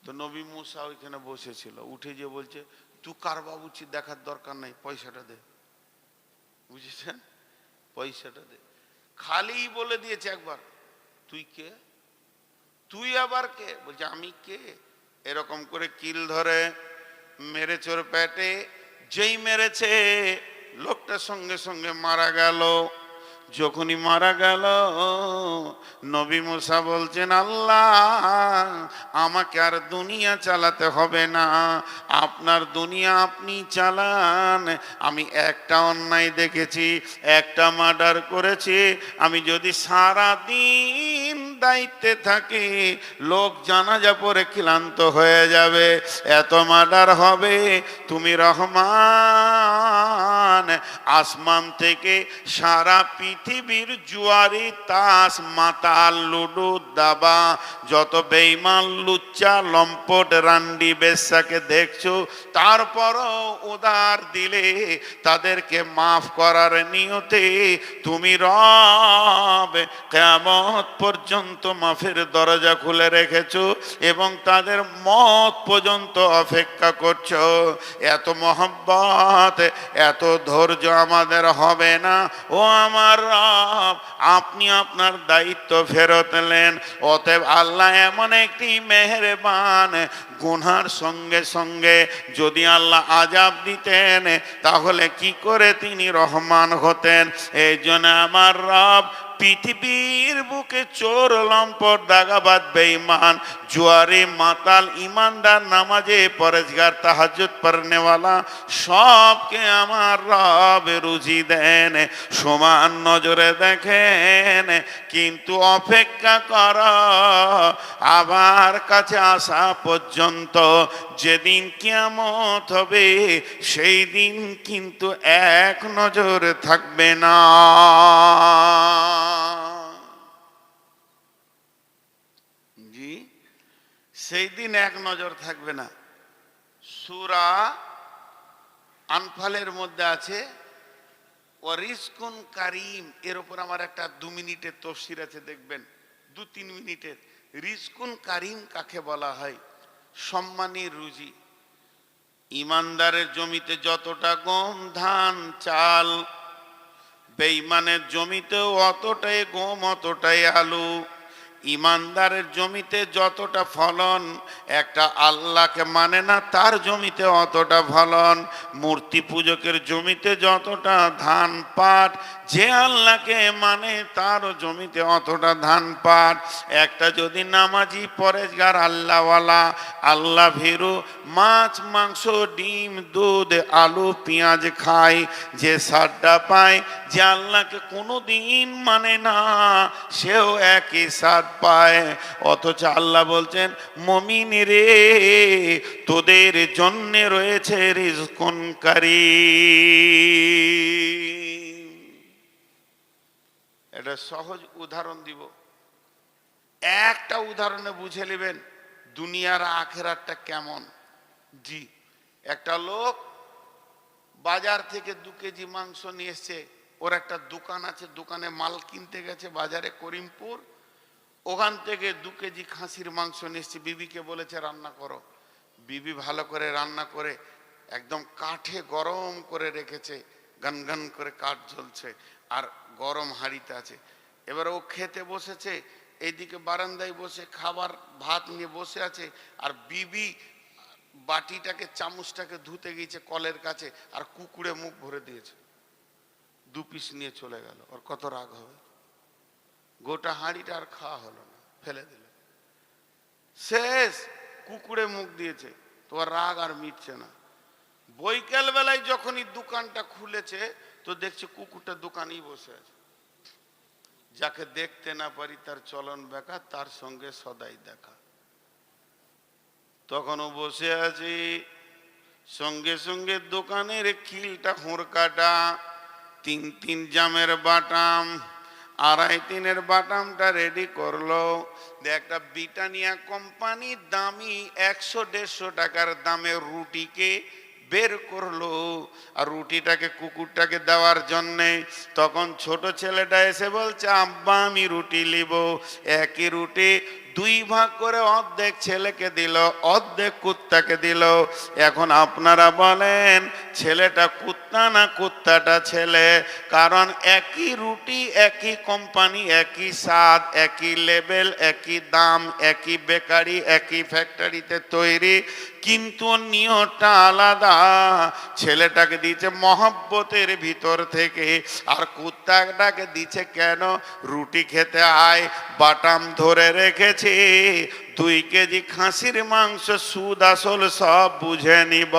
তো নবী মুসা ওইখানে বসেছিল, উঠে যে বলছে তুই কার বাবুচি দেখার দরকার নাই, পয়সাটা দে। বুঝেছেন? পয়সাটা দে। খালি বলে দিয়েছে একবার, তুই কে? তুই আবার কে? বলছে আমি কে। এরকম করে কিল ধরে মেরেছে ওর পেটে। যেই মেরেছে লোকটা সঙ্গে সঙ্গে মারা গেল। যখনই মারা গেল নবী মুসা বলছেন, আল্লাহ আমাকে আর দুনিয়া চালাতে হবে না, আপনার দুনিয়া আপনি চালান। আমি একটা অন্যায় দেখেছি, একটা মার্ডার করেছি, আমি যদি সারা দিন দায়িত্বে থাকি লোক জানাজা পড়ে ক্লান্ত হয়ে যাবে, এত মার্ডার হবে। তুমি রহমান, আসমান থেকে সারা পৃথিবীর জুয়ারি তাস মাতাল লুডু দাবা যত বেঈমান লুচ্চা লম্পট রান্ডি বেশ্যাকে দেখছো, তারপরও উদার দিলে তাদেরকে মাফ করার নিয়তে তুমি রব কিয়ামত পর্যন্ত মাফের দরজা খুলে রেখেছো এবং তাদের মত পর্যন্ত অপেক্ষা করছো। এত মহব্বত, এত ধৈর্য আমাদের হবে না। ও আমার রব, আপনি আপনার দায়িত্ব ফেরত নেন। অতএব আল্লাহ এমন একটি মেহেরবান, গুনার সঙ্গে সঙ্গে যদি আল্লাহ আযাব দিতেন তাহলে কি করে তিনি রহমান হতেন। এই জন্য আমার রব পৃথিবীর বুকে চোর লম্পট দাগাবাজ বেঈমান জুয়ারি মাতাল ইমানদার নামাজে পরেজগার তাহাজ্জুদ পড়নেওয়ালা সবকে আমার রব রুজি দেন, সমান নজরে দেখেন। কিন্তু অপেক্ষা কর আবার কাছে আসা পর্যন্ত। যেদিন কিয়ামত হবে সেই দিন কিন্তু এক নজর থাকবে না। জি, সেই দিন এক নজর থাকবে না। সূরা আনফালের মধ্যে আছে ওয়ারিজকুন কারিম। এর উপর আমার একটা 2 মিনিটের তফসির আছে, দেখবেন 2-3 মিনিটের। রিজকুন কারিম কাকে বলা হয়? সম্মানী রুজি। ইমানদারের জমিতে যতটা গম ধান চাল, বেঈমানের জমিতেও অতটাই গম অতটাই আলু। ইমানদারের জমিতে যতটা ফলন, একটা আল্লাহকে মানে না তার জমিতে অতটা ফলন। মূর্তি পূজকের জমিতে যতটা ধান পাট, যে আল্লাহকে মানে তার জমিতে অতটা ধান পাট। একটা যদি নামাজি পরেজগার আল্লাহওয়ালা আল্লাহ ভীরু মাছ মাংস ডিম দুধ আলু পেঁয়াজ খায়, যে সারটা পায়, যে আল্লাহকে কোনো দিন মানে না সেও একই সার পায়। অথচ আল্লাহ বলছেন, মুমিন রে তোদের জন্য রয়েছে রিজকুন কারীম। এটা সহজ উদাহরণ দিব, একটা উদাহরণে বুঝে নেবেন দুনিয়ার আখেরাতটা কেমন। জি, একটা লোক বাজার থেকে 2 কেজি মাংস নিয়ে এসছে। ওর একটা দোকান আছে, দোকানে মাল কিনতে গেছে বাজারে করিমপুর। ওখান থেকে 2 কেজি খাসির মাংস নিয়ে এসছে। বিবিকে বলেছে রান্না করো। বিবি ভালো করে রান্না করে একদম কাঠে গরম করে রেখেছে, গানগান করে কাঠ জ্বলছে আর গরম হাঁড়িতে আছে। এবার ও খেতে বসেছে, এইদিকে বারান্দায় বসে খাবার ভাত নিয়ে বসে আছে, আর বিবি বাটিটাকে চামচটাকে ধুতে গিয়েছে কলের কাছে, আর কুকুরে মুখ ভরে দিয়েছে। 2 পিস নিয়ে চলে গেল। ওর কত রাগ হবে। গোটা হাঁড়িটা আর খাওয়া হলো না, ফেলে দিল। শেষ, কুকুরে মুখ দিয়েছে। তোমার রাগ আর মিটছে না। বৈকাল বেলায় যখনই দোকানটা খুলেছে তো দেখছে কুকুরটা দোকানেই বসে আছে। যাকে দেখতে না পারি তার চলন বেকার, তার সঙ্গে সদাই দেখা। তখনও বসে আছি, সঙ্গে সঙ্গে দোকানের খিলটা হুঁড়কাটা, 3 জামের বাটাম, 2.5 বাটামটা রেডি করলো। একটা ব্রিটানিয়া কোম্পানি দামি 100-150 টাকার দামের রুটিকে বের করলো, আর রুটিটাকে কুকুরটাকে দেওয়ার জন্যে। তখন ছোট ছেলেটা এসে বলছে, আব্বা আমি রুটি নিব। একই রুটি দুই ভাগ করে অর্ধেক ছেলেকে দিল, অর্ধেক কুত্তাকে দিল। এখন আপনারা বলেন ছেলেটা কুত্তা না কুত্তাটা ছেলে? কারণ একই রুটি, একই কোম্পানি, একই স্বাদ, একই লেভেল, একই দাম, একই বেকারি, একই ফ্যাক্টরিতে তৈরি, কিন্তু নিয়তটা আলাদা। ছেলেটাকে দিয়েছে মহব্বতের ভিতর থেকে, আর কুত্তাটাকে দিচ্ছে কেন? রুটি খেতে আয়, বাটাম ধরে রেখেছে, 2 কেজি খাসির মাংস সুদ আসল সব বুঝে নিব,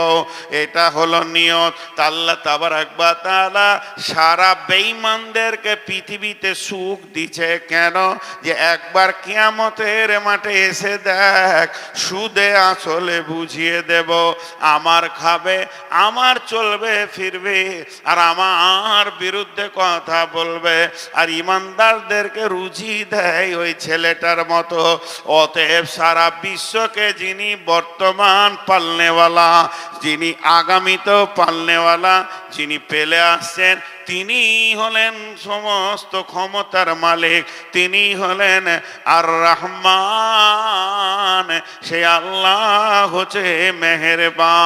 এটা হলো নিয়ত। আল্লাহ তাবারাক ওয়া তাআলা সারা বেঈমানদেরকে পৃথিবীতে সুখ দিচ্ছে কেন? যে একবার কিয়ামতের মাঠে এসে দেখ, সুদে আসলে বুঝিয়ে দেব, আমার খাবে, আমার চলবে ফিরবে, আর আমার বিরুদ্ধে কথা বলবে, আর ইমানদারদেরকে রুজি দেয় ওই ছেলেটার মতো। অতএব সারা বিশ্বকে যিনি বর্তমান পালনেওয়ালা, যিনি আগামীতেও পালনেওয়ালা, যিনি পেলে আসছেন, তিনি হলেন সমস্ত ক্ষমতার মালিক, তিনি হলেন আর রহমান, সে আল্লাহ হচ্ছে মেহেরবান।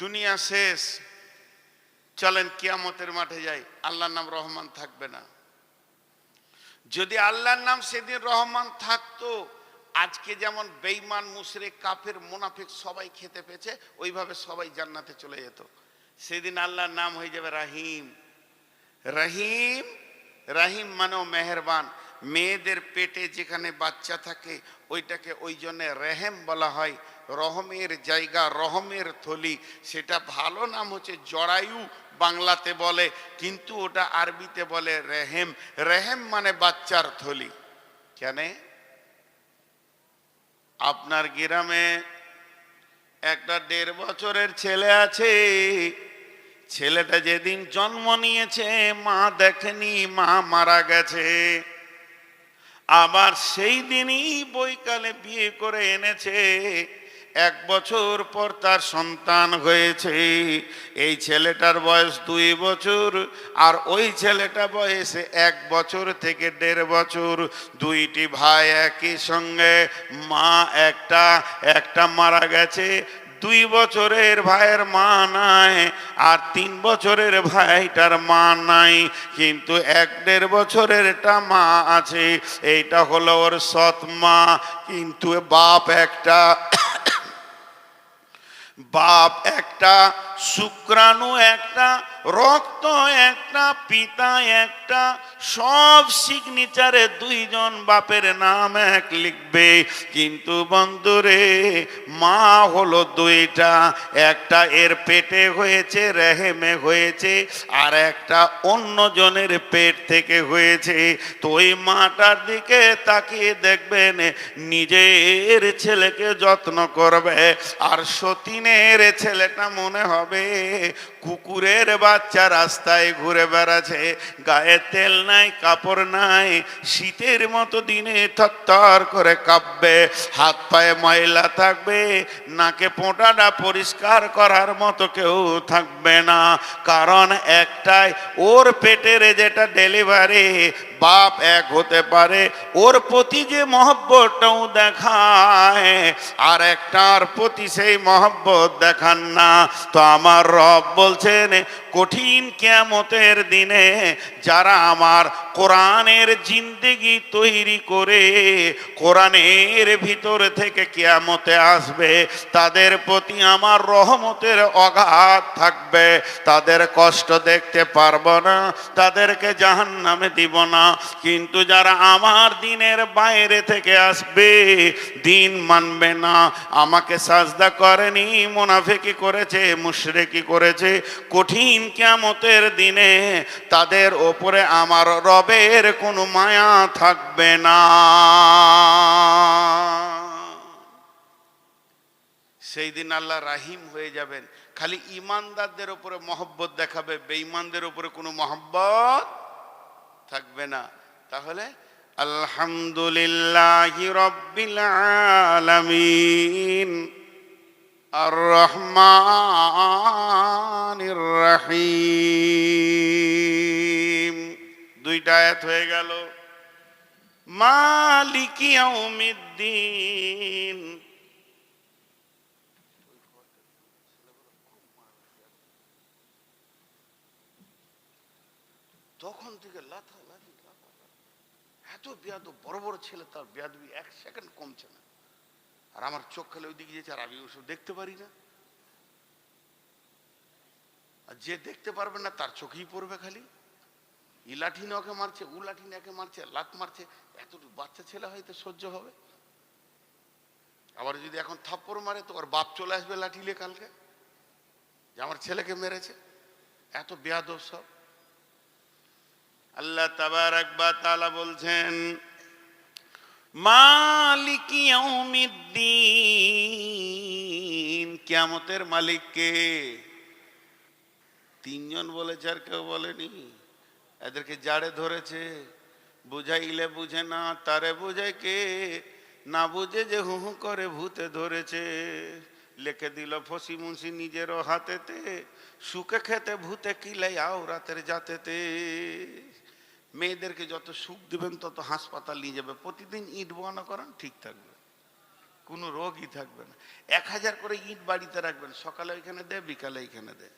দুনিয়া শেষ, চলেন কিয়ামতের মাঠে যাই। আল্লাহর নাম রহমান থাকবে না। যদি আল্লাহর নাম সেদিন রহমান থাকতো, আজকে যেমন বেঈমান, মুশরিক, কাফের, মুনাফিক সবাই খেতে পেয়েছে, ওইভাবে সবাই জান্নাতে চলে যেত। সেদিন আল্লাহর নাম হয়ে যাবে রাহিম। রহিম, রাহিম মানেও মেহেরবান। মেয়েদের পেটে যেখানে বাচ্চা থাকে ওইটাকে ওই জন্য রেহেম বলা হয়, রহমের জায়গা, রহমের থলি। সেটা ভালো নাম হচ্ছে জরায়ু, বাংলাতে বলে, কিন্তু ওটা আরবিতে বলে রেহেম। রেহেম মানে বাচ্চার থলি। কেন? আপনার গ্রামে একটা 1.5 বছরের ছেলে আছে, ছেলেটা যেদিন জন্ম নিয়েছে মা দেখেনি, মা মারা গেছে, আবার সেই দিনই বৈকালে বিয়ে করে এনেছে, 1 বছর পর তার সন্তান হয়েছে। এই ছেলেটার বয়স 2 বছর, আর ওই ছেলেটা বয়সে 1 বছর থেকে 1.5 বছর। দুইটি ভাই একই সঙ্গে, মা একটা মারা গেছে। 2 বছরের ভাইয়ের মা নাই, আর 3 বছরের ভাইটার মা নাই, কিন্তু 1.5 বছরেরটা মা আছে। এইটা হলো ওর সৎ মা। কিন্তু বাপ একটা, শুক্রাণু একটা, রক্ত একটা, পিতা একটা, সব সিগনেচারে 2 জন বাপের নাম এক লিখবে, কিন্তু বন্ধুরে মা হলো 2টা। একটা এর পেটে হয়েছে, রেহেমে হয়েছে, আর একটা অন্য জনের পেট থেকে হয়েছে। তো ওই মাটার দিকে তাকিয়ে দেখবেন, নিজের ছেলেকে যত্ন করবে, আর সতীনের ছেলেটা মনে হবে কুকুরের বাচ্চা, রাস্তায় ঘুরে বেড়াচ্ছে, গায়ে তেল নাই, কাপড় নাই, শীতের মতো দিনে থরথর করে কাঁপবে, হাত পায়ে ময়লা থাকবে, নাকে পোঁটাটা পরিষ্কার করার মতো কেউ থাকবে না। কারণ একটাই, ওর পেটের যেটা ডেলিভারি, বাপ এক হতে পারে, ওর প্রতি যে মহব্বতটাও দেখায়, আর একটার প্রতি সেই মহব্বত দেখান না। তো আমার রব বলছেন, কঠিন কিয়ামতের দিনে যারা আমার কোরআনের জিন্দেগি তৈরি করে কোরআনের ভিতর থেকে কিয়ামতে আসবে, তাদের প্রতি আমার রহমতের অগাধ থাকবে। তাদের কষ্ট দেখতে পারবো না, তাদেরকে জাহান্নামে দিব না। কিন্তু যারা আমার দিনের বাইরে থেকে আসবে, দিন মানবে না, আমাকে সাজদা করেনি, মুনাফিকি করেছে, মুশরিকি করেছে, কঠিন কিয়ামতের দিনে তাদের ওপরে আমার রবের কোনো মায়া থাকবে না। সেই দিন আল্লাহ রাহিম হয়ে যাবেন। খালি ইমানদারদের উপরে মহব্বত দেখাবে, বেঈমানদের উপরে কোনো মহব্বত থাকবে না। তাহলে আলহামদুলিল্লাহি রাব্বিল আলামিন আর রহমানির রহিম দুইটা আয়াত হয়ে গেল। মালিকি ইয়াউমিদ্দিন, তখন থেকে লাথালাথি এত বেয়াদব, বড় বড় ছেলে, তার বেয়াদবি এক সেকেন্ড কমছে না। আর আমার চোখ খেলে ওই দিকে যেছে, আর আমি ওসব দেখতে পারি না। আর যে দেখতে পারবে না তার চোখেই পড়বে খালি। ই লাঠি না ওকে মারছে, উ লাঠি না একে মারছে, লাত মারছে। এতটুকু বাচ্চা ছেলে হয়তো সহ্য হবে। আবার যদি এখন থাপ্পড় মারে তো ওর বাপ চলে আসবে লাঠি নিয়ে কালকে, যে আমার ছেলেকে মেরেছে। এত বেয়াদব সব। আল্লাহ তাবারাক ওয়া তাআলা বলছেন মালিকি ইয়াউমিদ্দিন, কিয়ামতের মালিক কে? তিনজন বলেছে, আর কেউ বলেনি। এদেরকে জাড়ে ধরেছে, বুঝাইলে বুঝে না, তারে বুঝে কে? না বুঝে যে হু হু করে ভূতে ধরেছে। লিখে দিল ফসি মুন্সি নিজেরও হাতেতে, সুখে খেতে ভূতে কিলাই আও রাতের জাতেতে। মেয়েদেরকে যত সুখ দিবেন তত হাসপাতাল নিয়ে যাবে। প্রতিদিন ইট বানা করান, ঠিক থাকবে, কোনো রোগই থাকবে না। 1000 করে ইট বাড়িতে রাখবেন, সকালে ওইখানে দে, বিকালে এইখানে দে,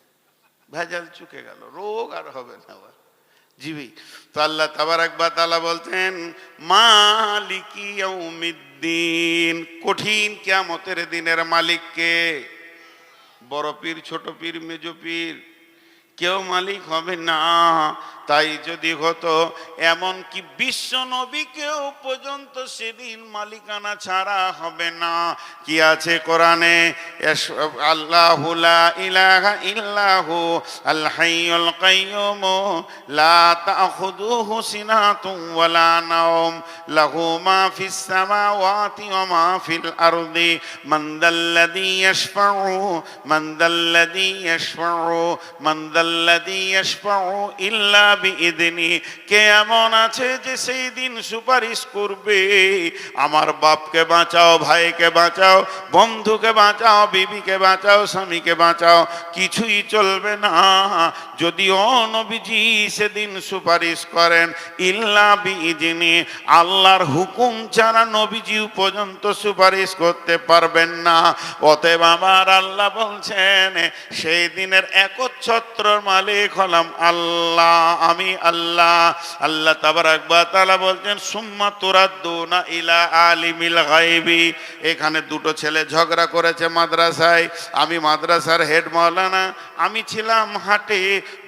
ভেজাল চুকে গেল, রোগ আর হবে না। জিবি তো আল্লাহ তাবারাক ওয়া তাআলা বলতেন মালিকি ইয়াউমিদ্দিন, কঠিন কিয়ামতের দিনের মালিক কে? বড় পীর, ছোট পীর, মেজো পীর, কেউ মালিক হবে না। তাই যদি হতো, এমন কি বিশ্ব নবীকেও পর্যন্ত সেদিন মালিকানা ছাড়া হবে না। কি আছে কোরআনে? আল্লাহু লা ইলাহা ইল্লাহু আল হাইয়ুল কাইয়্যুম লা তাখুযুহু সিনাতুন ওয়ালা নাওম লাহু মা ফিস সামাওয়াতি ওয়া মা ফিল আরদি মান দাল্লাযী ইয়াশফাউ মান দাল্লাযী ইয়াশফাউ মান দাল্লাযী ইয়াশফাউ ইল্লা বিইذনি। কে এমন আছে যে সেই দিন সুপারিশ করবে? আমার বাপকে বাঁচাও, ভাইকে বাঁচাও, বন্ধুকে বাঁচাও, বিবিকে বাঁচাও, স্বামীকে বাঁচাও, কিছুই চলবে না যদিও নবীজি সেদিন সুপারিশ করেন। ইল্লা বিইذনি, আল্লাহর হুকুম ছাড়া নবীজি পর্যন্ত সুপারিশ করতে পারবেন না। অতএব আমার আল্লাহ বলছেন সেই দিনের একচ্ছত্রর মালিক হলাম আল্লাহ, আমি আল্লাহ। আল্লাহ তাবারাক ওয়া তাআলা বলছেন সুম্মা তুরাদ্দুনা ইলা আলিমিল গায়বি। এখানে দুটো ছেলে ঝগড়া করেছে মাদ্রাসায়, আমি মাদ্রাসার হেড মাওলানা, আমি ছিলাম হাটে।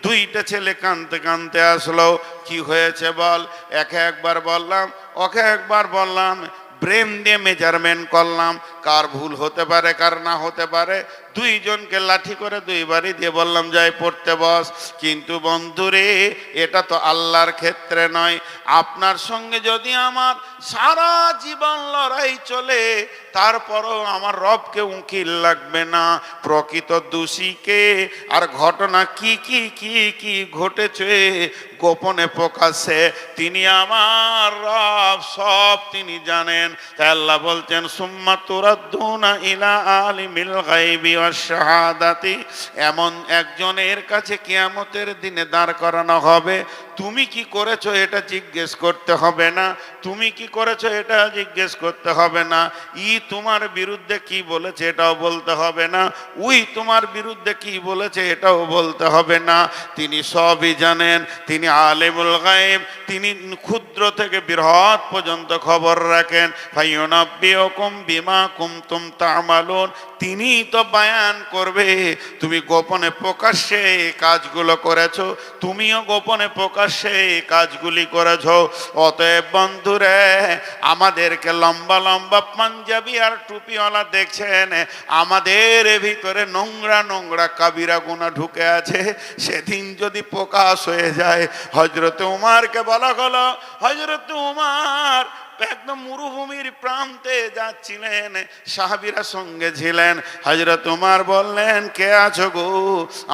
দুইটা ছেলে কাঁদতে কাঁদতে আসলো, কি হয়েছে বল? একে একবার বললাম, ওকে একবার বললাম, ব্রেন দিয়ে মেজারমেন্ট করলাম, কার ভুল হতে পারে কার না হতে পারে। দুইজনকে লাঠি করে দুইবারই দিয়ে বললাম যাই পড়তে বস। কিন্তু বন্ধুরে, এটা তো আল্লাহর ক্ষেত্রে নয়। আপনার সঙ্গে যদি আমার সারা জীবন লড়াই চলে, তারপরও আমার রবকে উকিল লাগবে না। প্রকৃত দোষীকে আর ঘটনা কি কি কি কি ঘটেছে গোপনে প্রকাশ্যে তিনি আমার রব, সব তিনি জানেন। তাই আল্লাহ বলছেন সুম্মা তুরাদ্দুনা ইলা আলিমিল গায়বি ওয়াশ শাহাদাতি, এমন একজনের কাছে কিয়ামতের দিনে দাঁড় করানো হবে। তুমি কি করেছো এটা জিজ্ঞেস করতে হবে না, তুমি কি করেছো এটা জিজ্ঞেস করতে হবে না। ই তোমার বিরুদ্ধে কি বলেছে এটাও বলতে হবে না, উই তোমার বিরুদ্ধে কি বলেছে এটাও বলতে হবে না। তিনি সবই জানেন, তিনি আলিমুল গায়ব, তিনি ক্ষুদ্র থেকে বৃহৎ পর্যন্ত খবর রাখেন। ফায়ুনাব্বিউকুম বিমা কুনতুম তা'মালুন, তিনি তো বয়ান করবে তুমি গোপনে প্রকাশ্যে কাজগুলো করেছো, তুমিও গোপনে প্রকাশ্যে কাজগুলি করেছো। অতএব বন্ধুরে, আমাদেরকে লম্বা লম্বা পাঞ্জাবি আর টুপিওয়ালা দেখছেন, আমাদের ভিতরে নোংরা নোংরা কাবিরা গুনাহ ঢুকে আছে। সেদিন যদি প্রকাশ হয়ে যায়, হযরত উমারকে বলা হলো, হযরত উমার আর একদম মরুভূমির প্রান্তে যাচ্ছিলেন, সাহাবীরা সঙ্গে ছিলেন। হযরত ওমর বললেন, কে আছো গো,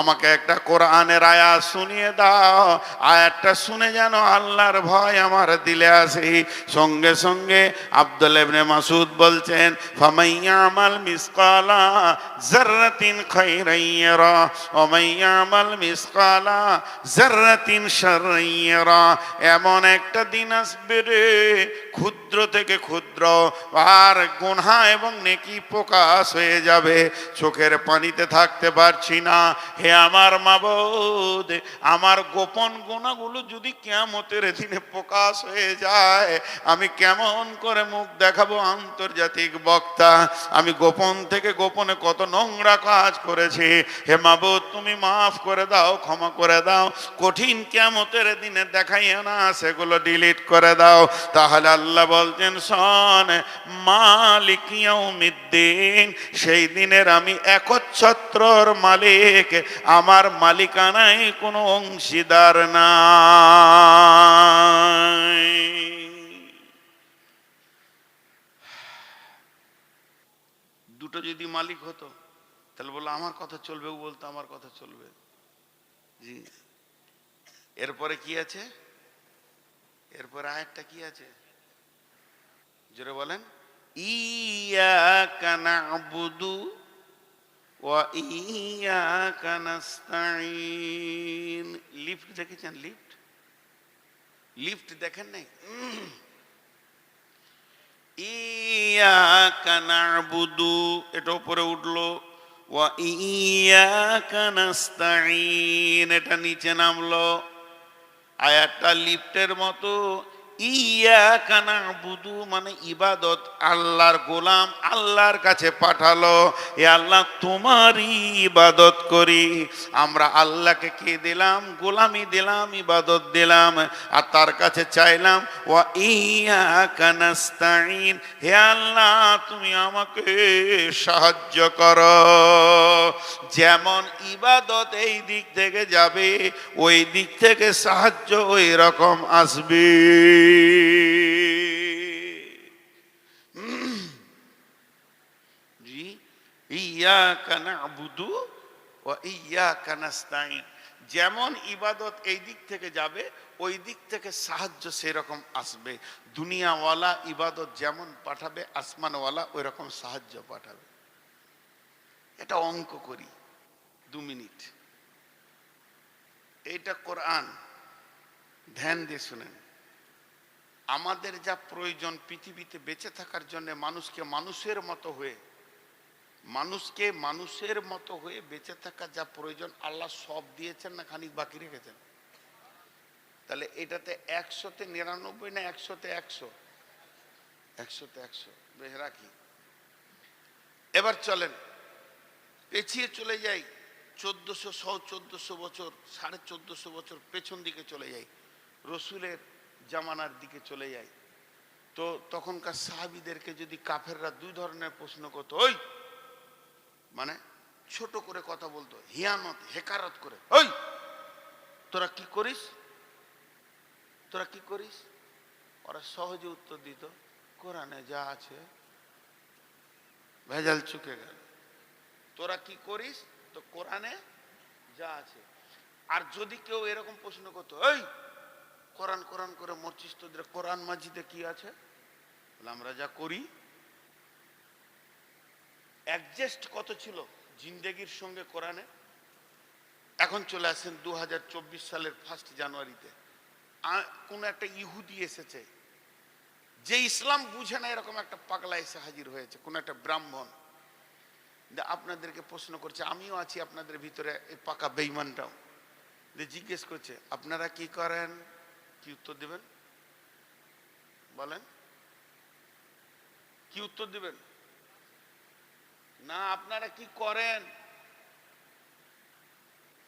আমাকে একটা কোরআনের আয়াত শুনিয়ে দাও, আয়াতটা শুনে যেন আল্লাহর ভয় আমার দিলে আসে। সঙ্গে সঙ্গে আব্দুল্লাহ ইবনে মাসউদ বলছেন, ফামাইয়ামাল মিসকালা যাররাতিন খায়রান ইয়ারা ওয়া মাইয়ামাল মিসকালা যাররাতিন শাররান ইয়ারা। এমন একটা দিন আসবে রে, ক্ষুদ্র থেকে ক্ষুদ্র আর গুনাহ এবং নেকি প্রকাশ হয়ে যাবে, চোখের পানিতে থাকতে পারছি না। হে আমার মাবুদ, আমার গোপন গুনাহগুলো যদি কিয়ামতের দিনে প্রকাশ হয়ে যায়, আমি কেমন করে মুখ দেখাবো আন্তর্জাতিক বক্তা? আমি গোপন থেকে গোপনে কত নোংরা কাজ করেছি। হে মাবুদ, তুমি মাফ করে দাও, ক্ষমা করে দাও, কঠিন কিয়ামতের দিনে দেখাইও না, সেগুলো ডিলিট করে দাও। তাহলে আল্লাহ বলছেন, শোন, মালিক ইয়াউমিদ্দিন, সেই দিনের আমি একচ্ছত্রর মালিক, আমার মালিকানায় কোনো অংশীদার নাই। দুটো যদি মালিক হতো তাহলে বললো আমার কথা চলবে, ও বলতো আমার কথা চলবে। জি, এরপরে কি আছে? এরপরে আয়াতটা কি আছে জোরে বলেন? ইয়াকা না'বুদু ওয়া ইয়াকা নাস্তাঈন। লিফট দেখেছেন? লিফট, লিফট দেখেন নাই? ইয়াকা না'বুদু, এটা উপরে উঠলো, ওয়া ইয়াকা নাস্তাঈন এটা নিচে নামলো। আয়াতটা লিফটের মতো। ইয়াকা না'বুদু মানে ইবাদত, আল্লাহর গোলাম আল্লাহর কাছে পাঠালো, এ আল্লাহ তোমারই ইবাদত করি। আমরা আল্লাহকে কি দিলাম? গোলামি দিলাম, ইবাদত দিলাম, আর তার কাছে চাইলাম ওয়া ইয়াকা নাস্তাঈন, হে আল্লাহ তুমি আমাকে সাহায্য করো। যেমন ইবাদত এই দিক থেকে যাবে, ওই দিক থেকে সাহায্য ওই রকম আসবে। জি, ইয়াকা না'বুদু ওয়া ইয়াকা নাস্তাঈন, যেমন ইবাদত এই দিক থেকে যাবে, ওই দিক থেকে সাহায্য সেরকম আসবে। দুনিয়াওয়ালা ইবাদত যেমন পাঠাবে, আসমানওয়ালা ওই রকম সাহায্য পাঠাবে। এটা অঙ্ক করি 2 মিনিট। এইটা কোরআন, ধ্যান দিয়ে শুনেন। আমাদের যা প্রয়োজন পৃথিবীতে বেঁচে থাকার জন্য, মানুষকে মানুষের মতো হয়ে, মানুষকে মানুষের মতো হয়ে বেঁচে থাকার যা প্রয়োজন আল্লাহ সব দিয়েছেন, না খানিক বাকি রেখেছেন? তাহলে এটাতে 100-তে 99 না 100-তে 100? 100-তে 100 বেশ রাখি। এবার চলেন পেছিয়ে চলে যাই 1400 বছর, 1450 বছর পেছন দিকে চলে যাই, রসুলের জামানার দিকে চলে যাই। তো তখনকার সাহাবীদেরকে যদি কাফেররা 2 ধরনের প্রশ্ন করতো, ওই মানে ছোট করে কথা বলতো, হিয়ানত হেকারত করে, ওই তোরা কি করিস, তোরা কি করিস? ওরা সহজে উত্তর দিত, কোরআনে যা আছে। ভেজাল চুকে গেল। তোরা কি করিস? তো কোরআনে যা আছে। আর যদি কেউ এরকম প্রশ্ন করতো, এই কোরআন কোরআন করে মরছিস, তোদের কোরআন মাজিদে কি আছে? বলে আমরা যা করি। অ্যাডজাস্ট কত ছিল জিন্দেগির সঙ্গে কোরআনে। এখন চলে আসেন 2024 সালের 1 জানুয়ারিতে, কোন একটা ইহুদি এসেছে, যে ইসলাম বুঝে না, এরকম একটা পাগলা এসে হাজির হয়েছে, কোন একটা ব্রাহ্মণ। আপনাদেরকে প্রশ্ন করছে, আমিও আছি আপনাদের ভিতরে, এই পাকা বেঈমানটাও। জিজ্ঞেস করছে আপনারা কি করেন? কি উত্তর দিবেন বলেন? কি উত্তর দিবেন? না, আপনারা কি করেন,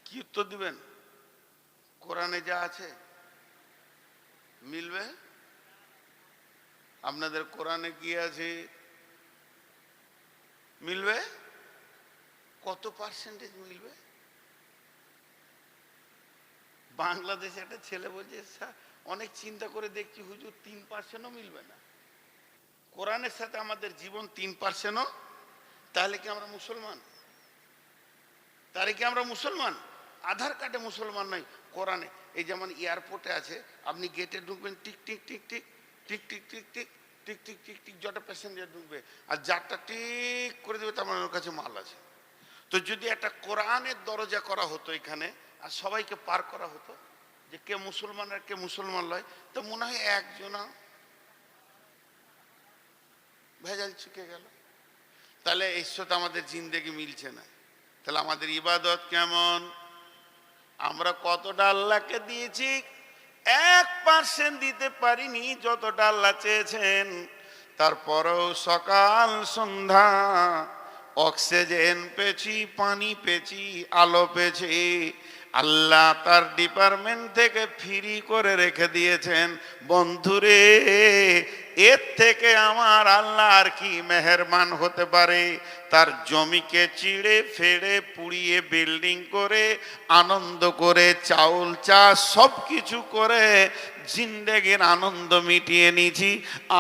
কি উত্তর দিবেন? কোরআনে যা আছে মিলবে? আপনাদের কোরআনে কি আছে মিলবে? কত পার্সেন্টেজ মিলবে? বাংলাদেশে একটা ছেলে বলছে, অনেক চিন্তা করে দেখছি হুজুর 3%ও মিলবে না কোরআনের সাথে আমাদের জীবন 3%ও। তাহলে কি আমরা মুসলমান? তাহলে কি আমরা মুসলমান? আধার কার্ডে মুসলমান নয়, কোরআনে। এই যেমন এয়ারপোর্টে আছে, আপনি গেটে ঢুকবেন, tick tick tick tick tick tick tick tick tick tick tick tick, যত প্যাসেঞ্জার ঢুকবে আর যারটা টিক করে দেবে তার মানে ওর কাছে মাল আছে। তো যদি একটা কোরআনের দরজা করা হতো এখানে আর সবাইকে পার করা হতো যে কে মুসলমান আর কে মুসলমান নয়, তো মনে হয় একজনা ভেজাল চুকে গেল। তাহলে এর সাথে আমাদের জিন্দেগি মিলছে না। তাহলে আমাদের ইবাদত কেমন? আমরা কতটা আল্লাহকে দিয়েছি? 1% দিতে পারিনি যতটা আল্লাহ চেয়েছেন। তারপরেও সকাল সন্ধ্যা অক্সিজেন পেয়েছি, পানি পেয়েছি, আলো পেয়েছি। আল্লাহ তার ডিপার্টমেন্ট থেকে ফ্রি করে রেখে দিয়েছেন। বন্ধুরে, এর থেকে আমার আল্লাহ আর কি মেহেরবান হতে পারে? তার জমিকে চিড়ে ফেড়ে পুড়িয়ে বিল্ডিং করে আনন্দ করে চাউল চাষ সব কিছু করে জিন্দেগির আনন্দ মিটিয়ে নিয়েছি।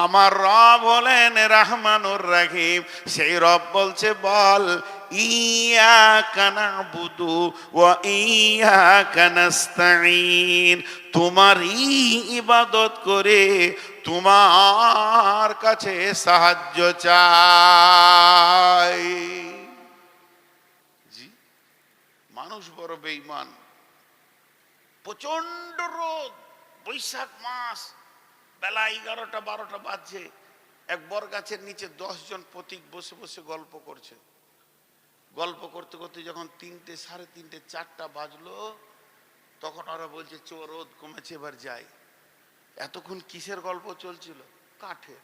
আমার রব হলেন রহমানুর রহিম। সেই রব বলছে, বল ইয়াকা নাবুদু ওয়া ইয়াকা নাস্তাঈন, তোমারই ইবাদত করে তোমার কাছে সাহায্য চাই। জি, মানুষ বড় বেঈমান। প্রচন্ড রোদ, বৈশাখ মাস, বেলা 11টা-12টা বাজছে। এক বর গাছের নিচে 10 জন পথিক বসে বসে গল্প করছে। গল্প করতে করতে যখন 3টে, 3:30, 4টা বাজলো, তখন ওরা বলছে চো, রোদ কমেছে, এবার যাই। এতক্ষণ কিসের গল্প চলছিল? কাঠের।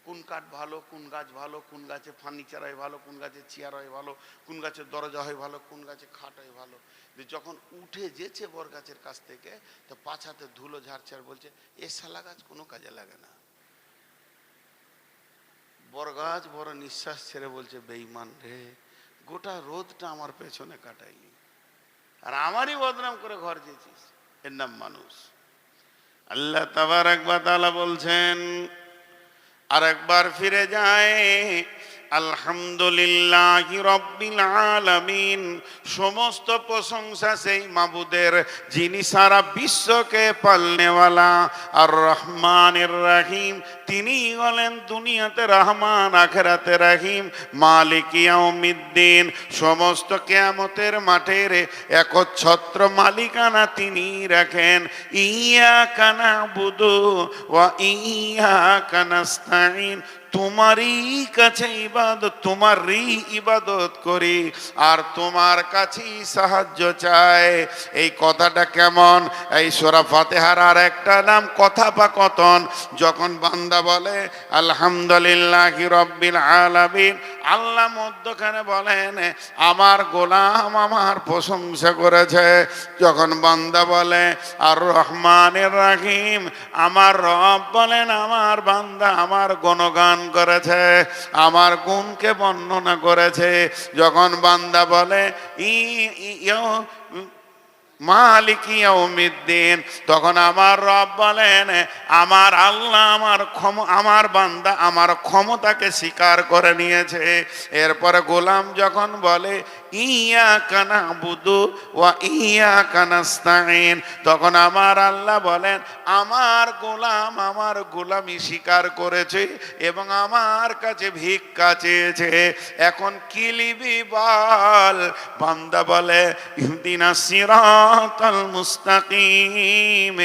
কোন কাঠ ভালো, কোন গাছ ভালো, কোন গাছে ফার্নিচার হয় ভালো, কোন গাছে চেয়ার হয় ভালো, কোন গাছের দরজা হয় ভালো, কোন গাছে খাট হয় ভালো। যখন উঠে যেছে বর গাছের কাছ থেকে, তো পাছাতে ধুলো ঝাড়ছে আর বলছে, এ শালা গাছ কোনো কাজে লাগে না। বর গাছ বড় নিঃশ্বাস ছেড়ে বলছে, বেঈমান রে, গোটা রোদটা আমার পেছনে কাটাইলি আর আমারই বদনাম করে ঘর যেছিস। এর নাম মানুষ। আল্লাহ তাবারক ওয়া তাআলা বলছেন, আর একবার ফিরে যায়, আলহামদুলিল্লাহি রাব্বিল আলামিন, সমস্ত প্রশংসা সেই মাবুদের যিনি সারা বিশ্বকে পালনেওয়ালা। আর রহমানির রহিম, তিনি হলেন দুনিয়াতে রহমান, আখিরাতে রহিম। মালিক ইয়াউমিদ্দিন, সমস্ত কিয়ামতের মাঠের একচ্ছত্র মালিকানা তিনি রাখেন। ইয়াকা নাবুদু ওয়া ইয়াকা নাস্তাঈন, তোমারই কাছে ইবাদত, তোমারই ইবাদত করি আর তোমার কাছেই সাহায্য চাই। এই কথাটা কেমন? এই সূরা ফাতিহার আর একটা নাম কথাপাকথন। যখন বান্দা বলে আলহামদুলিল্লাহি রাব্বিল আলামিন, আল্লাহ মধ্যখানে বলেন আমার গোলাম আমার প্রশংসা করেছে। যখন বান্দা বলে আর রহমানির রহিম, আমার রব বলেন আমার বান্দা আমার গুণগান করেছে, আমার গুণকে বর্ণনা করেছে। যখন বান্দা বলে মালিক ইয়াউমিদ্দিন, তখন আমার রব বলেন আমার আল্লাহ আমার বান্দা আমার ক্ষমতাকে স্বীকার করে নিয়েছে। এরপরে গোলাম যখন বলে ইয়াকা নাবুদু ওয়া ইয়াকা নাস্তাঈন, তখন আমার আল্লাহ বলেন আমার গোলাম আমার গোলামি স্বীকার করেছে এবং আমার কাছে ভিক্ষা চেয়েছে। এখন কি লিবি বল? বান্দা বলে ইহদিনাস সিরাতাল মুস্তাকিম,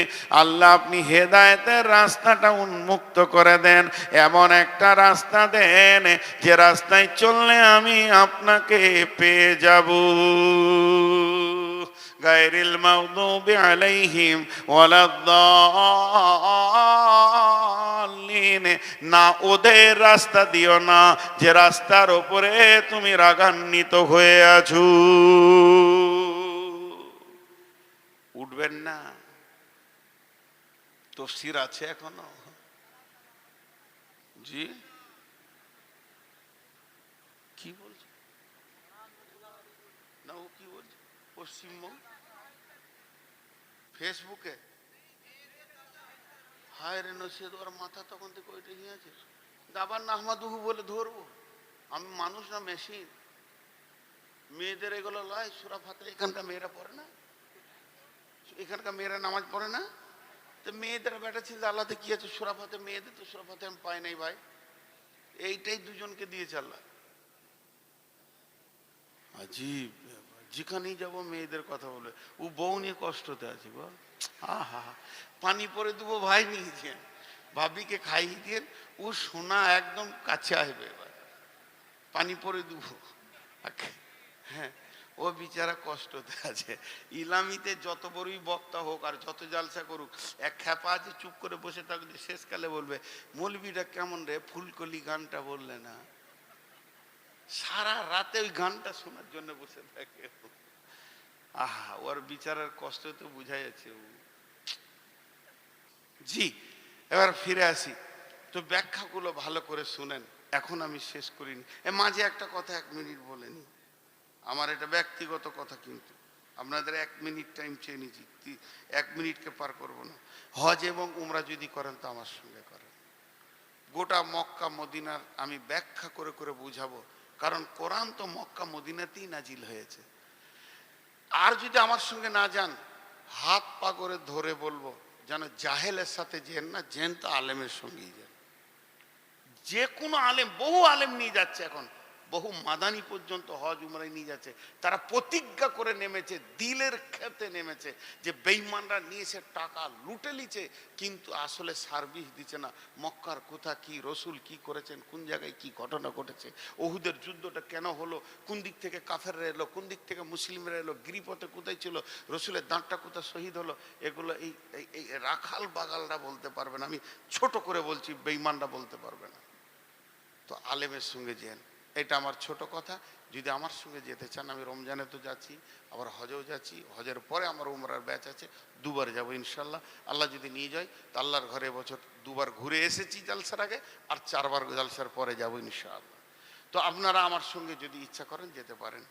আল্লাহ আপনি হেদায়েতের রাস্তাটা উন্মুক্ত করে দেন, এমন একটা রাস্তা দেন যে রাস্তায় চললে আমি আপনাকে পেয়ে যাব। গায়রিল মাগদুবি আলাইহিম ওয়ালাদ-দাল্লিন, না ওদের রাস্তা দিও না যে রাস্তার উপরে তুমি রাগান্বিত হয়ে আছো। উঠবেন না? তাফসীর আছে এখনো? জি, কি বলছে না? ও কি বলছে? পশ্চিমবঙ্গ ফেসবুকে হায় রে নসিহত, ওর মাথা তখন থেকে ওইটা নিয়ে আছে, আবার নাহমাদুহু বলে ধরবো? আমি মানুষ না মেশিন? মেয়েদের এগুলো লয় সূরা ফাতিহা, এখানকার মেয়েরা পড়ে না? এখানকার মেয়েরা নামাজ পড়ে না? তো মেয়েদের বেটা ছিল আল্লাহতে কি আছে সূরা ফাতিহা, মেয়েদের তো সূরা ফাতিহা আমি পাই নাই ভাই। এইটাই দুজনকে দিয়েছে আল্লাহ। আজীব ব্যাপার। যেখানেই যাবো মেয়েদের কথা বলে, ও বউ নিয়ে কষ্টতে আছে গো। আহা, পানি পরে দেবো ভাই নিয়েছেন, ভাবিকে খাইয়ে দিয়ে, ও সোনা একদম কাছে আসবে, এবার পানি পরে দেবো। হ্যাঁ, ও বিচারা কষ্টতে আছে। ইলামিতে যত বড়ই বক্তা হোক আর যত জালসা করুক, এক খ্যাপা আছে চুপ করে বসে থাকলে শেষকালে বলবে, মৌলবীটা কেমন রে, ফুলকলি গানটা বললে না? সারা রাতে ওই গানটা শোনার জন্য বসে থাকে। আহা, ওর বিচারের কষ্ট তো বুঝা যাচ্ছে। জি, এবার ফিরে আসি। তো ব্যাখ্যাগুলো ভালো করে শুনেন, এখন আমি শেষ করিনি। মাঝে একটা কথা 1 মিনিট বলে নি, আমার এটা ব্যক্তিগত কথা, কিন্তু আপনাদের 1 মিনিট টাইম চেয়ে নিচ্ছি, 1 মিনিটকে পার করব না। হজ এবং উমরা যদি করেন তো আমার সঙ্গে করেন। গোটা মক্কা মদিনার আমি ব্যাখ্যা করে করে বুঝাবো, কারণ কোরআন তো মক্কা মদিনাতেই নাজিল হয়েছে। আর যদি আমার সঙ্গে না যান, হাত পা করে ধরে বলবো, যেন জাহেলের সাথে যেন না, যেন তো আলেমের সঙ্গেই যান। যে কোনো আলেম, বহু আলেম নিয়ে যাচ্ছে এখন, বহু মাদানি পর্যন্ত হজ উমরায় নিয়ে যাচ্ছে। তারা প্রতিজ্ঞা করে নেমেছে, দিলের ক্ষেতে নেমেছে, যে বেঈমানরা নিয়েছে টাকা লুটে নিচ্ছে, কিন্তু আসলে সার্ভিস দিচ্ছে না। মক্কার কোথা কি, রসুল কি করেছেন, কোন জায়গায় কি ঘটনা ঘটেছে, ওহুদের যুদ্ধটা কেন হলো, কোন দিক থেকে কাফেররা এলো, কোন দিক থেকে মুসলিমরা এলো, গিরিপথে কোথায় ছিল, রসুলের দাঁতটা কোথায় শহীদ হলো, এগুলো এই রাখাল বাগালরা বলতে পারবে না। আমি ছোট করে বলছি, বেঈমানরা বলতে পারবে না। তো আলেমের সঙ্গে যেন, এটা আমার ছোট কথা। যদি আমার সঙ্গে যেতে চান, আমি রমজানে তো যাচ্ছি, আবার হজেও যাচ্ছি, হজের পরে আমার উমরার ব্যাচ আছে, 2 বার যাবো ইনশাল্লাহ। আল্লাহ যদি নিয়ে যায় তো আল্লাহর ঘরে এবছর 2 বার ঘুরে এসেছি জালসার আগে, আর 4 বার জালসার পরে যাবো ইনশাআল্লাহ। তো আপনারা আমার সঙ্গে যদি ইচ্ছা করেন যেতে পারেন।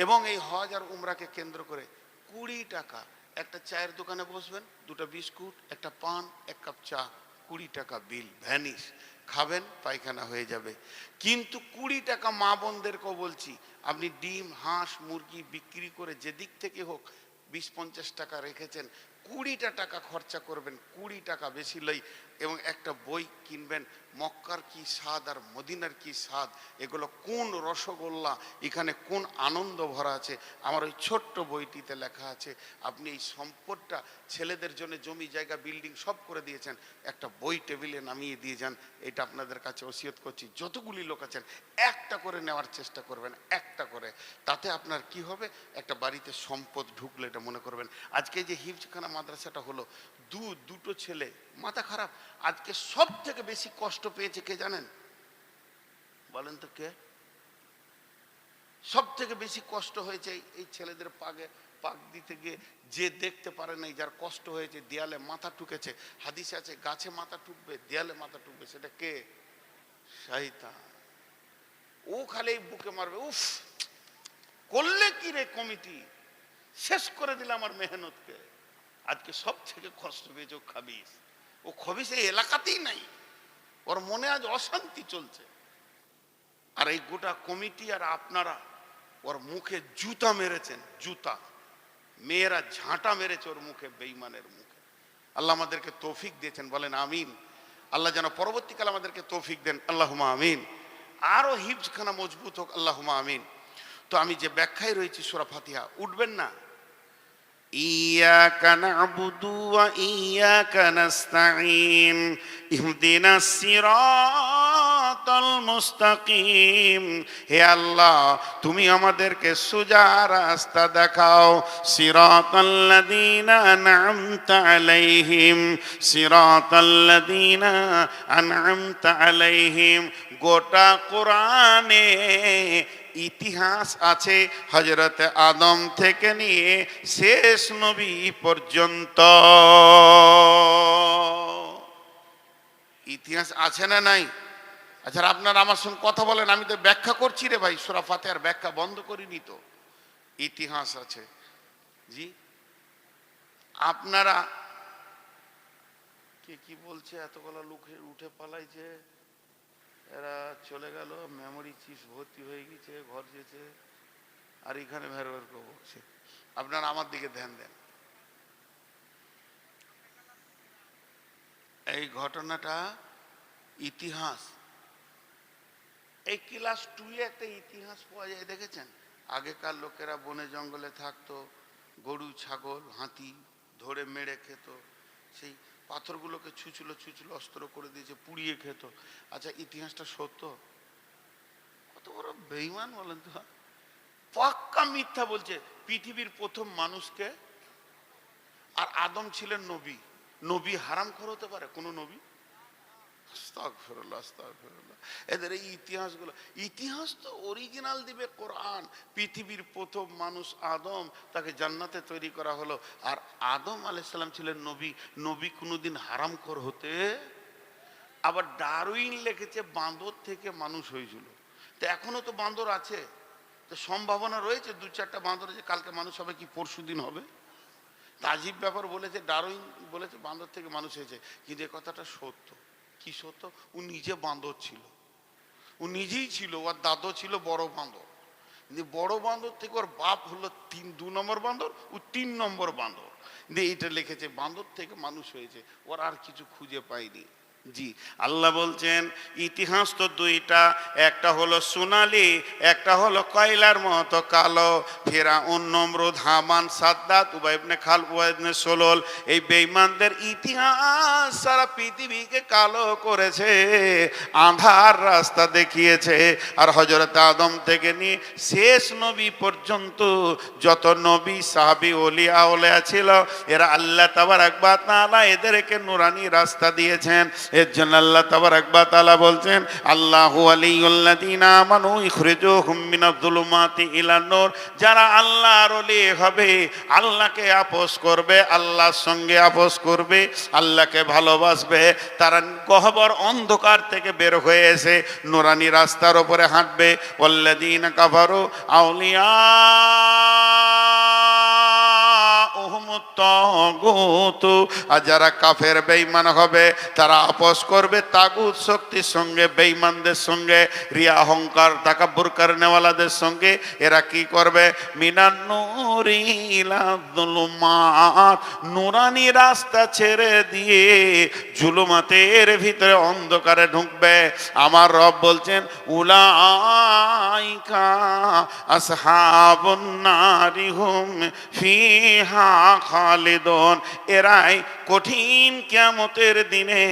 এবং এই হজ আর উমরাকে কেন্দ্র করে 20 টাকা, একটা চায়ের দোকানে বসবেন, 2টা বিস্কুট, একটা পান, 1 কাপ চা, 20 টাকা বিল ভ্যানিশ। খাবেন, পায়খানা হয়ে যাবে। কিন্তু 20 টাকা মা বোনদেরকেও বলছি, আপনি ডিম, হাঁস, মুরগি বিক্রি করে যে দিক থেকে হোক 20-50 টাকা রেখেছেন, 20টা টাকা খরচা করবেন, 20 টাকা বেশি লই, এবং একটা বই কিনবেন, মক্কার কি স্বাদ আর মদিনার কি স্বাদ, এগুলো কোন রসগোল্লা, এখানে কোন আনন্দ ভরা আছে। আমার ওই ছোট্ট বইটিতে লেখা আছে। আপনি এই সম্পদটা, ছেলেদের জন্য জমি জায়গা বিল্ডিং সব করে দিয়েছেন, একটা বই টেবিলে নামিয়ে দিয়ে যান। এটা আপনাদের কাছে ওসিয়ত করছি, যতগুলি লোক আছেন একটা করে নেওয়ার চেষ্টা করবেন, একটা করে। তাতে আপনার কি হবে, একটা বাড়িতে সম্পদ ঢুকলে এটা মনে করবেন। আজকে যে হিফজখানা মাদ্রাসাটা হলো, দুটো ছেলে, মাথা খারাপ, আজকে সব থেকে বেশি কষ্ট পেয়েছে কে জানেন? বলেন তো কে? সব থেকে বেশি কষ্ট হয়েছে এই ছেলেদের পাক দিতে গিয়ে, যে দেখতে পারে নাই, যার কষ্ট হয়েছে, দেয়ালে মাথা ঠুকেছে। হাদিসে আছে, গাছে মাথা ঠুকবে, দেয়ালে মাথা ঠুকবে, সেটা কে? শয়তান। ও খালি বুকে মারবে, উফ করলে কি রে কমিটি, শেষ করে দিলে আমার মেহনতকে। আজকে সব থেকে কষ্ট পেয়েছে ও খাবিস। ও খবিস এই এলাকাতেই নাই, ওর মনে আজ অশান্তি চলছে। আর এই গোটা কমিটি আর আপনারা ওর মুখে জুতা মেরেছেন, জুতা। মেয়েরা ঝাঁটা মেরেছে ওর মুখে, বেঈমানের মুখে। আল্লাহ আমাদেরকে তৌফিক দিয়েছেন, বলেন আমিন। আল্লাহ যেন পরবর্তীকালে আমাদেরকে তৌফিক দেন, আল্লাহুম্মা আমিন। আরো হিফজখানা মজবুত হোক, আল্লাহুম্মা আমিন। তো আমি যে ব্যাখ্যায় রয়েছি সূরা ফাতিহা, উঠবেন না। إياك نعبد وإياك نستعين اهدنا الصراط المستقيم। হে আল্লাহ, তুমি আমাদেরকে সোজা রাস্তা দেখাও। সিরাতাল্লাযীনা আন'আমতা আলাইহিম, সিরাতাল্লাযীনা আন'আমতা আলাইহিম। গোটা কোরআনে ইতিহাস আছে হযরত আদম থেকে নিয়ে শেষ নবী পর্যন্ত। ইতিহাস আছে না নাই? আচ্ছা, আপনারা আমার সঙ্গে কথা বলেন, আমি তো ব্যাখ্যা করছি রে ভাই, সূরা ফাতিহার ব্যাখ্যা বন্ধ করিনি তো। ইতিহাস আছে জি। আপনারা কে কি বলছে, এতগুলো লোক উঠে পালাইছে, এরা চলে গেল, মেমোরি চিপস ভর্তি হয়ে গেছে, ঘর যেছে, আর এখানে ভের ভের করে বলছে। আপনারা আমার দিকে ধ্যান দেন। এই ঘটনাটা ইতিহাস, এই ক্লাস 2 এ একটা ইতিহাস পাওয়া যায়, দেখেছেন? আগেকার লোকেরা বনে জঙ্গলে থাকতো, গরু ছাগল হাতি ধরে মেরে খেত, সেই পাথরগুলোকে ছুঁচলো ছুঁচলো অস্ত্র করে দিয়েছে, পুড়িয়ে খেত। আচ্ছা, ইতিহাসটা সত্য? কত বড় বেঈমান বলেন তো, পাক্কা মিথ্যা বলছে। পৃথিবীর প্রথম মানুষকে, আর আদম ছিলেন নবী, নবী হারামখোর হতে পারে কোনো নবী? আস্তাগফিরুল্লাহ, আস্তাগফিরুল্লাহ। এদের এই ইতিহাসগুলো, ইতিহাস তো অরিজিনাল দিবে কোরআন। পৃথিবীর প্রথম মানুষ আদম, তাকে জান্নাতে তৈরি করা হলো, আর আদম আলাইহিস সালাম ছিলেন নবী, নবী কোনোদিন হারামখোর হতে। আবার ডারউইন লিখেছে বাঁদর থেকে মানুষ হয়েছিল, তো এখনো তো বাঁদর আছে, তো সম্ভাবনা রয়েছে 2-4টা বাঁদর যে কালকে মানুষ হবে, কি পরশু দিন হবে। তাজিব ব্যাপার বলেছে, ডারউইন বলেছে বাঁদর থেকে মানুষ হয়েছে, কিন্তু এ কথাটা সত্য। কি সত্য? ও নিজে বাঁদর ছিল, ও নিজেই ছিল, ওর দাদু ছিল বড় বাঁদর, বড় বাঁদর থেকে ওর বাপ হলো 2 নম্বর বাঁদর, ও 3 নম্বর বাঁদর। এইটা লিখেছে বাঁদর থেকে মানুষ হয়েছে, ওর আর কিছু খুঁজে পাইনি। জি, আল্লাহ বলছেন ইতিহাস তো দুইটা, একটা হলো সোনালি, একটা হলো কয়লার মতো কালো। ফিরআউন, নমরুদ, হামান, সাদ্দাত, উবাই ইবনে খালব, উবাই ইবনে সলল, এই বেঈমানদের ইতিহাস সারা পৃথিবীকে কালো করেছে, আঁধার রাস্তা দেখিয়েছে। আর হযরত আদম থেকে নিয়ে শেষ নবী পর্যন্ত যত নবী, সাহাবী, ওলি, আউলিয়া ছিল, এরা আল্লাহ তাবারক ওয়া তাআলা এদেরকে নূরানি রাস্তা দিয়েছেন। এর জন্য আল্লাহ তাবারক ওয়া তাআলা বলছেন, আল্লাহু ওয়ালিয়ুল্লাযীনা আমানু ইখরিজুহুম মিনাজ-জুলুমাতি ইলান নূর। যারা আল্লাহর ওলি হবে, আল্লাহকে আপোস করবে, আল্লাহর সঙ্গে আপোস করবে, আল্লাহকে ভালোবাসবে, তারা গহ্বর অন্ধকার থেকে বের হয়ে এসে নূরানি রাস্তার উপরে হাঁটবে। ওয়াল্লাযীনা কাফারু আউলিয়া আর যারা কাফের বেঈমান হবে, তারা আপোস করবে তাগুত শক্তির সঙ্গে, বেঈমানদের সঙ্গে, রিয়া অহংকার তাকাব্বুর করনেওয়ালাদের সঙ্গে। এরা কি করবে? মিনান নূরি ইলা যুলুমাত, নূরানি রাস্তা ছেড়ে দিয়ে জুলুমাতের ভিতরে অন্ধকারে ঢুকবে। আমার রব বলছেন, উলাইকা আসহাবুন নারি হুম ফিহা খালিদুন। এরাই কঠিন কিয়ামতের দিনে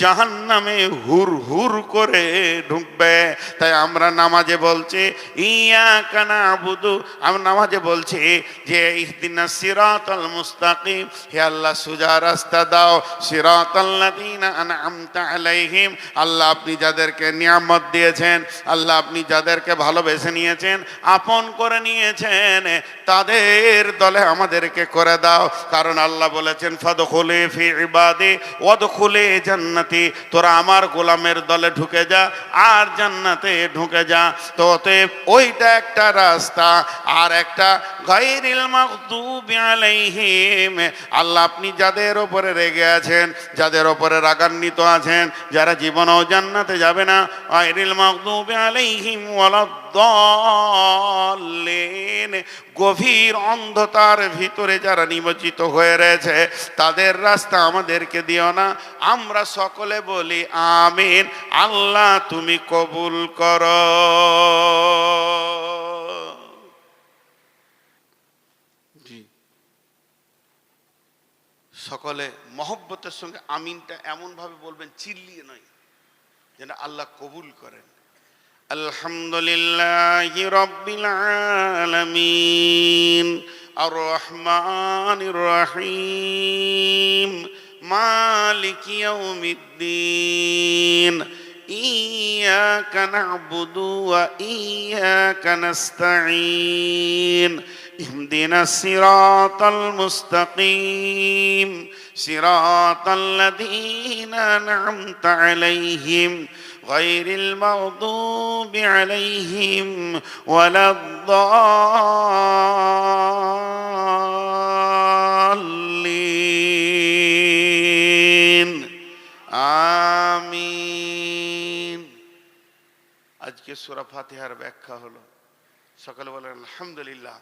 জাহান্নামে হুর হুর করে ঢুকবে। তাই আমরা নামাজে বলছি ইয়াকা নাবুদু, আমরা নামাজে বলছি যে ইহদিনাস সিরাতাল মুস্তাকিম, হে আল্লাহ সোজা রাস্তা দাও, সিরাতাল্লাযীনা আনআমতা আলাইহিম, আল্লাহ আপনি যাদেরকে নিয়ামত দিয়েছেন, আল্লাহ আপনি যাদেরকে ভালোবেসে নিয়েছেন, আপন করে নিয়েছেন, তাদের দলে আমাদেরকে করে দাও। কারণ আল্লাহ বলেছেন, ফাদখুলি ফি ইবাদি ওয়াদখুলি জান্নাতি, তোরা আমার গোলামের দলে ঢুকে যা আর জান্নাতে ঢুকে যা। তো ওইটা একটা রাস্তা, আর একটা গায়রিল মাগদুবি আলাইহিম, আল্লাহ আপনি যাদের উপরে রেগে আছেন, যাদের উপরে রাগান্বিত আছেন, যারা জীবনেও জান্নাতে যাবে না, গায়রিল মাগদুবি আলাইহিম ওয়ালাদ-দাল্লিন, গভীর অন্ধতার ভিতরে যারা নিমজ্জিত হয়ে রয়েছে, তাদের রাস্তা আমাদেরকে দিও না। আমরা সকলে বলি আমিন। আল্লাহ তুমি কবুল করো। জি, সকলে মহব্বতের সঙ্গে আমিনটা এমন ভাবে বলবেন, চিল্লিয়ে নয়, যেন আল্লাহ কবুল করেন। আলহামদুলিল্লাহি রাব্বিল আলামিন আর রহমানির রহিম মালিকি ইয়াউমিদ্দিন ইয়াকা না'বুদু ওয়া ইয়াকা নাস্তাঈন ইহদিনাস সিরাতাল মুস্তাকিম সিরাতাল্লাযীনা আন'আমতা আলাইহিম গায়রিল মাগদুবি আলাইহিম ওয়ালাদ-দাল্লিন। আজকে সূরা ফাতিহার ব্যাখ্যা হলো। সকালে বলেন আলহামদুলিল্লাহ।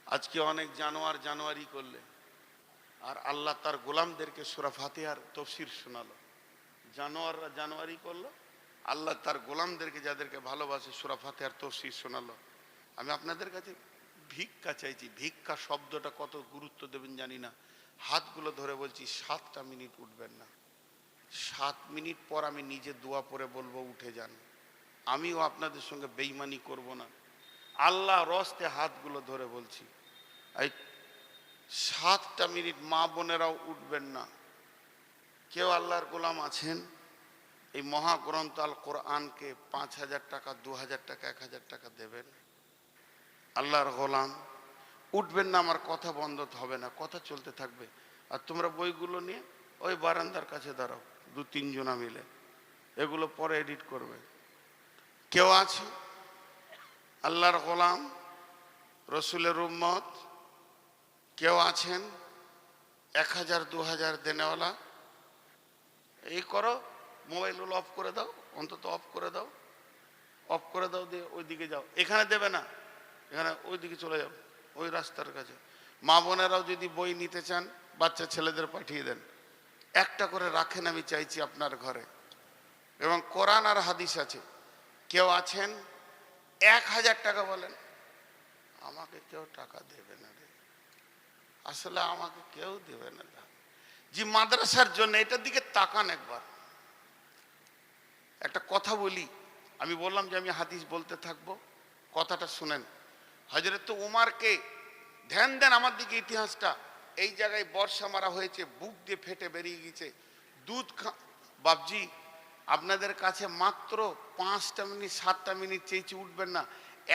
আজকে অনেক জানুয়ারি করলে, আর আল্লাহ তার গোলামদেরকে সূরা ফাতিহার তাফসীর শোনালো। জানুয়ারি করলো, আল্লাহ তার গোলামদেরকে যাদেরকে ভালোবাসে সূরা ফাতিহার তাফসীর শোনালো। আমি আপনাদের কাছে ভিক্ষা চাইছি। ভিক্ষা শব্দটা কত গুরুত্ব দেবেন জানি না। হাতগুলো ধরে বলছি 7টা মিনিট উঠবেন না। 7 মিনিট পর আমি নিজে দোয়া পড়ে বলবো উঠে যান। আমিও আপনাদের সঙ্গে বেঈমানি করব না। আল্লাহ রস্তে হাতগুলো ধরে বলছি, এই 7টা মিনিট মা বোনেরাও উঠবেন না। কেউ আল্লাহর গোলাম আছেন এই মহাগ্রন্থ আল কোরআনকে 5,000 টাকা, 2,000 টাকা, 1,000 টাকা দেবেন? আল্লাহর গোলাম উঠবেন না। আমার কথা বন্ধ হবে না, কথা চলতে থাকবে। আর তোমরা বইগুলো নিয়ে ওই বারান্দার কাছে দাঁড়াও, 2-3 জনা মিলে, এগুলো পরে এডিট করবে। কেউ আছে আল্লাহর গোলাম, রসুলের উম্মত? কেউ আছেন 1,000 2,000 দেনেওয়ালা? এই করো, মোবাইলগুলো অফ করে দাও, অন্তত অফ করে দাও, অফ করে দাও, দিয়ে ওই দিকে যাও। এখানে দেবে না, এখানে ওই দিকে চলে যাও, ওই রাস্তার কাছে। মা বোনেরাও যদি বই নিতে চান বাচ্চা ছেলেদের পাঠিয়ে দেন, একটা করে রাখেন আমি চাইছি আপনার ঘরে। এবং কোরআন আর হাদিস আছে। কেউ আছেন 1,000 টাকা বলেন? আমাকে কেউ টাকা দেবে না রে, আসলে আমাকে কেউ দেবে না। জি, মাদ্রাসার জন্য এটার দিকে তাকান একবার। একটা কথা বলি, আমি বললাম যে আমি হাদিস বলতে থাকবো, কথাটা শুনেন। হযরত উমারকে ধ্যান দেন আমার দিকে, ইতিহাসটা। এই জায়গায় বর্ষা মারা হয়েছে, বুক দিয়ে ফেটে বেরিয়ে গেছে, দুধ বাবজি আপনাদের কাছে মাত্র 5টা মিনিট 7টা মিনিট চেয়েছি, উঠবেন না।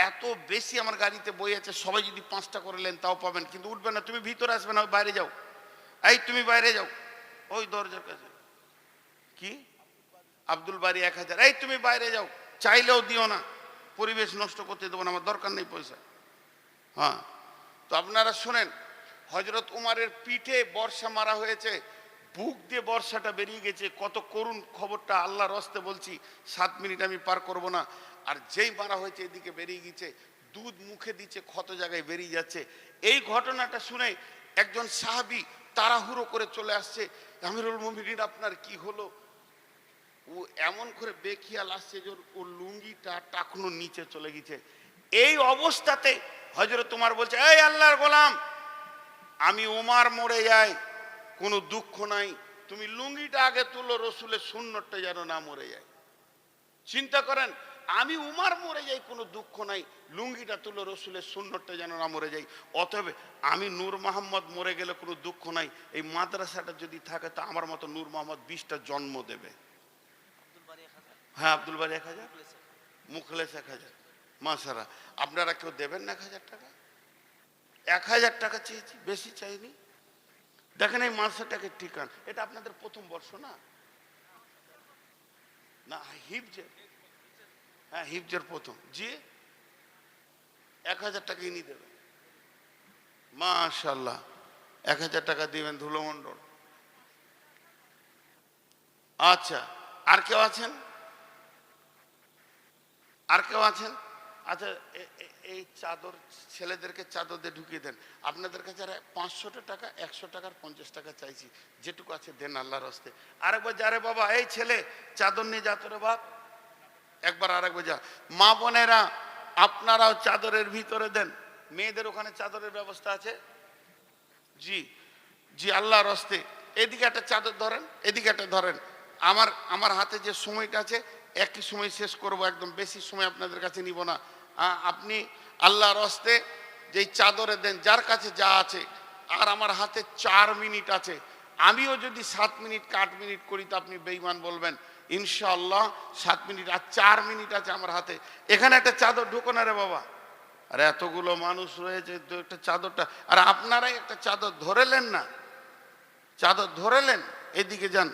এত বেশি আমার গাড়িতে বই আছে, সবাই যদি 5টা করে নেন তাও পাবেন, কিন্তু উঠবেন না। তুমি ভিতরে আসবে না, বাইরে যাও। এই তুমি বাইরে যাও, ওই দরজার কাছে। কি আব্দুল বারী 1,000? এই তুমি বাইরে যাও, চাইলেও দিও না, পরিবেশ নষ্ট করতে দেবো না, আমার দরকার নেই পয়সা। হ্যাঁ, তো আপনারা শোনেন, হযরত উমারের পিঠে বর্ষা মারা হয়েছে, বুক দিয়ে বর্ষাটা বেরিয়ে গেছে। কত করুণ খবরটা, আল্লাহর রাস্তে বলছি, 7 মিনিট আমি পার করব না। আর যেই মারা হয়েছে এদিকে বেরিয়ে গেছে, দুধ মুখে দিচ্ছে, ক্ষত জায়গায় বেরিয়ে যাচ্ছে। এই ঘটনাটা শুনে একজন সাহাবী তাড়াহুড়ো করে চলে আসছে, আমিরুল মুমিনিন আপনার কি হলো? ও এমন করে বেখিয়াল আসছে যে ওর লুঙ্গিটা টাকনো নিচে চলে গেছে। এই অবস্থাতে হযরত উমার বলছে, এই আল্লাহর গোলাম, আমি উমার মরে যাই কোনো দুঃখ নাই, তুমি লুঙ্গিটা আগে তুলো, রসুলের সুন্নতটা যেন না মরে যায়। চিন্তা করেন, আমি উমার মরে যাই কোনো দুঃখ নাই, লুঙ্গিটা তুলো, রসুলের সুন্নতটা যেন না মরে যায়। অতএব আমি নূর মোহাম্মদ মরে গেলে কোনো দুঃখ নাই, এই মাদ্রাসাটা যদি থাকে তো আমার মতো নূর মোহাম্মদ 20টা জন্ম দেবে। হ্যাঁ, আব্দুল বারী 1,000, মুখলেস 1,000। মাশাআল্লাহ, আপনারা কেউ দেবেন না 1,000 টাকা? 1,000 টাকা চেয়েছি, বেশি চাইনি। দেখেন এই মাদ্রাসাটাকে ঠিকান, এটা আপনাদের প্রথম বর্ষ না? না, হিফজের, হ্যাঁ হিফজের প্রথম। জি, 1,000 টাকা ইনি দেবেন। মাশাআল্লাহ, 1,000 টাকা দিবেন ধুলোমণ্ডল। আচ্ছা, আর কেউ আছেন? আর কেউ আছেন? আচ্ছা, এই চাদর ছেলেদেরকে চাদর দিয়ে ঢুকিয়ে দেন। আপনাদের কাছে 500 টাকা, 100 টাকার 50 টাকা চাইছি, যেটুকু আছে দেন আল্লাহর রাস্তে। আরেকবার যারে বাবা, এই ছেলে চাদর নিয়ে যা তোরে বাপ, একবার আরেকবার যা। মা বোনেরা আপনারাও চাদরের ভিতরে দেন, মেয়েদের ওখানে চাদরের ব্যবস্থা আছে। জি জি, আল্লাহর রাস্তে। এদিকে একটা চাদর ধরেন, এদিকে একটা ধরেন। আমার হাতে যে সময়টা আছে একই সময় শেষ করব, একদম বেশি সময় আপনাদের কাছে নিব না। আপনি আল্লাহর রাস্তে যেই চাদরে দেন, যার কাছে যা আছে। আর আমার হাতে 4 মিনিট আছে, আমিও যদি 7 মিনিট 8 মিনিট করি তো আপনি বেঈমান বলবেন। ইনশাআল্লাহ 7 মিনিট আর 4 মিনিট আছে আমার হাতে। এখানে একটা চাদর ঢুকো না রে বাবা। আর এতগুলো মানুষ রয়েছে, তো একটা চাদরটা, আর আপনারাই একটা চাদর ধরেলেন না, চাদর ধরেলেন, এদিকে যান।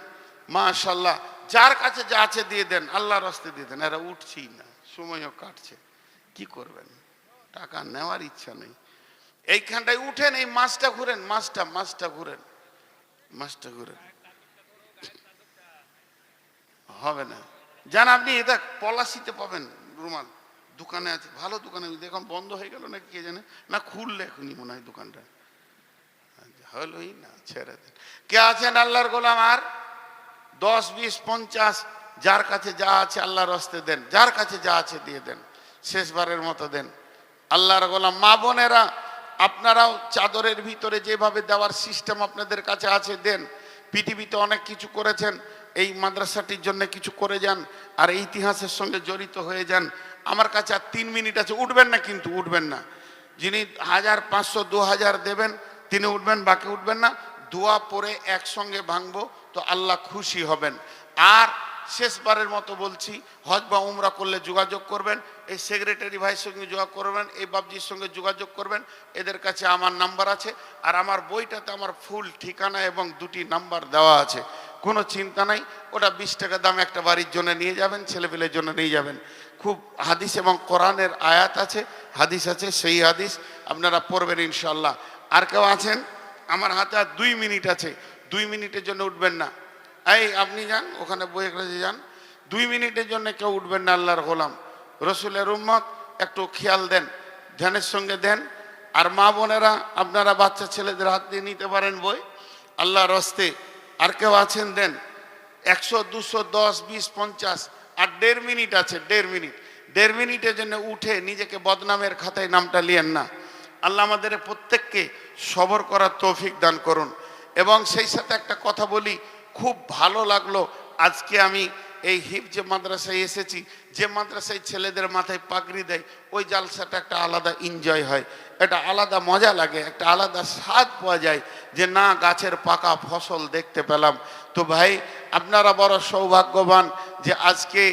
মাশাআল্লাহ, যার কাছে যা আছে দিয়ে দেন, আল্লাহর রাস্তে দিয়ে দেন। এরা উঠছেই না, সময়ও কাটছে, কি করবেন? টাকা নেওয়ার ইচ্ছা নেই। এইখানটায় উঠেন, এই মাছটা ঘুরেন, মাছটা ঘুরেন, মাছটা ঘুরেন। হবে না, যান আপনি এটা পলাশিতে পাবেন রুমাল, দোকানে আছে, ভালো দোকানে। এখন বন্ধ হয়ে গেল নাকি কে জানে, না খুললে এখনই মনে হয় দোকানটা, হলোই না, ছেড়ে দেন। কে আছেন আল্লাহর গোলাম? আর 10, 20, 50 যার কাছে যা আছে আল্লাহর হস্তে দেন, যার কাছে যা আছে দিয়ে দেন, শেষবারের মতো দেন। আল্লাহর গোলাম মা বোনেরা, আপনারাও চাদরের ভিতরে যেভাবে দেওয়ার সিস্টেম আপনাদের কাছে আছে দেন। পৃথিবীতে অনেক কিছু করেছেন, এই মাদ্রাসাটির জন্য কিছু করে যান, আর এই ইতিহাসের সঙ্গে জড়িত হয়ে যান। আমার কাছে আর 3 মিনিট আছে, উঠবেন না কিন্তু, উঠবেন না। যিনি 1000, 500, 2000 দেবেন তিনি উঠবেন, বাকি উঠবেন না। দোয়া পরে একসঙ্গে ভাঙবো তো আল্লাহ খুশি হবেন। আর শেষবারের মতো বলছি, হজ বা উমরা করলে যোগাযোগ করবেন, এই সেক্রেটারি ভাইয়ের সঙ্গে যোগাযোগ করবেন, এই বাবজির সঙ্গে যোগাযোগ করবেন। এদের কাছে আমার নাম্বার আছে, আর আমার বইটাতে আমার ফুল ঠিকানা এবং 2টি নাম্বার দেওয়া আছে। কোনো চিন্তা নাই, ওটা 20 টাকা দাম, একটা বাড়ির জন্য নিয়ে যাবেন, ছেলেপেলের জন্য নিয়ে যাবেন। খুব হাদিস এবং কোরআনের আয়াত আছে, হাদিস আছে, সেই হাদিস আপনারা পড়বেন ইনশাল্লাহ। আর কেউ আছেন? আমার হাতে আর 2 মিনিট আছে, 2 মিনিটের জন্য উঠবেন না। এই আপনি যান ওখানে বইয়ের কাছে যান, 2 মিনিটের জন্য কেউ উঠবেন না। আল্লাহর গোলাম, রসুলের উম্মত, একটু খেয়াল দেন, ধ্যানের সঙ্গে দেন। আর মা বোনেরা, আপনারা বাচ্চা ছেলেদের হাত দিয়ে নিতে পারেন বই, আল্লাহর হস্তে। আর কেউ আছেন দেন, 100, 200, 10, 20, 50। আর 1.5 মিনিট আছে, 1.5 মিনিট। 1.5 মিনিটের জন্য উঠে নিজেকে বদনামের খাতায় নামটা লিয়েন না। আল্লাহ আমাদের প্রত্যেককে সবর করার তৌফিক দান করুন। এবং সেই সাথে একটা কথা বলি, খুব ভালো লাগলো আজকে আমি এই হিফজে মাদ্রাসায় এসেছি। যে মাদ্রাসায় ছেলেদের মাথায় পাগড়ি দেয়, ওই জালসাটা একটা আলাদা এনজয় হয়, এটা আলাদা মজা লাগে, একটা আলাদা স্বাদ পাওয়া যায় যে না, গাছের পাকা ফসল দেখতে পেলাম। তো ভাই, আপনারা বড় সৌভাগ্যবান যে আজকে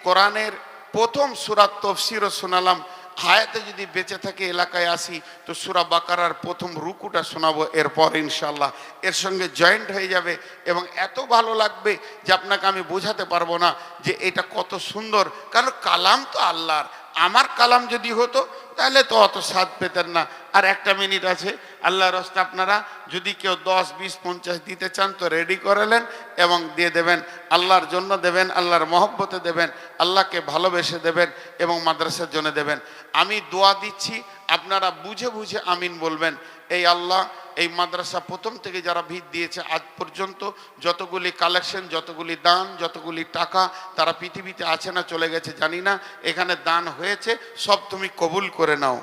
কোরআনের প্রথম সূরা তাফসীরও শোনালাম। হায়াতে যদি বেঁচে থাকে, এলাকায় আসি, তো সূরা বাকারার প্রথম রুকুটা শোনাবো, এরপর ইনশাল্লাহ এর সঙ্গে জয়েন্ট হয়ে যাবে। এবং এত ভালো লাগবে যে আপনাকে আমি বোঝাতে পারবো না যে এটা কত সুন্দর। কারণ কালাম তো আল্লাহর, আমার কালাম যদি হতো তাহলে তো অত স্বাদ পেতেন না। আর 1 মিনিট আছে, আল্লাহর রাস্তা আপনারা যদি কেউ 10, 20, 50 দিতে চান তো রেডি করালেন এবং দিয়ে দেবেন। আল্লাহর জন্য দেবেন, আল্লাহর মহব্বতে দেবেন, আল্লাহকে ভালোবেসে দেবেন এবং মাদ্রাসার জন্য দেবেন। আমি দোয়া দিচ্ছি, আপনারা বুঝে বুঝে আমিন বলবেন। এই আল্লাহ, এই মাদ্রাসা প্রথম থেকে যারা ভিত দিয়েছে আজ পর্যন্ত, যতগুলি কালেকশন, যতগুলি দান, যতগুলি টাকা, তারা পৃথিবীতে আছে না চলে গেছে জানি না, এখানে দান হয়েছে, সব তুমি কবুল করে নাও।